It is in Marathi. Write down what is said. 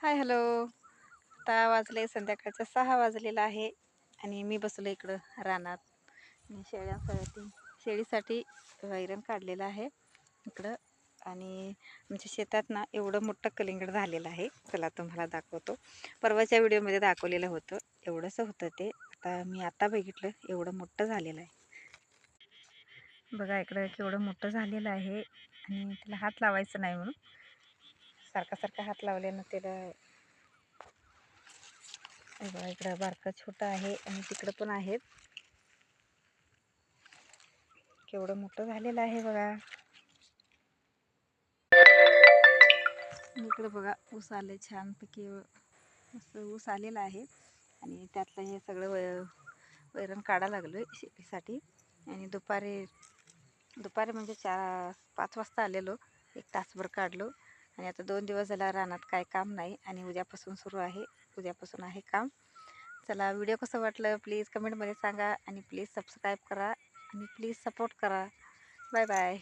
Hi hello. आता वाजले संध्याकाळचं 6 वाजलेलं आहे आणि मी बसलो इकडं रानात आणि शेळीसाठी वैरण काढलेलं आहे इकडं. आणि आमच्या शेतात ना एवढं मोठं कलिंगड झालेलं आहे. चला तुम्हाला दाखवतो. परवाच्या व्हिडिओमध्ये दाखवलेलं होतं, एवढंसं होतं ते. आता बघितलं एवढं मोठं झालेलं आहे. बघा इकडं केवढं मोठं झालेलं आहे आणि त्याला हात लावायचं नाही म्हणून सारखा सारखा हात लावल्यानं त्याला बघा इकडं बारकं छोटं आहे आणि तिकडं पण आहेत. केवढं मोठं झालेलं आहे बघा. इकडं बघा ऊस आले छानपैकी, मस्त ऊस आलेला आहे आणि त्यातलं हे सगळं वैरण काढायला लागलो आहे शेतीसाठी. आणि दुपारी दुपारी म्हणजे 4-5 वाजता आलेलो, 1 तासभर काढलो आणि आता 2 दिवस झाला रानात काय काम नाही आणि उद्यापासून सुरू आहे. उद्यापासून आहे काम. चला व्हिडिओ कसं वाटलं प्लीज कमेंटमध्ये सांगा आणि प्लीज सबस्क्राईब करा आणि प्लीज सपोर्ट करा. Bye bye.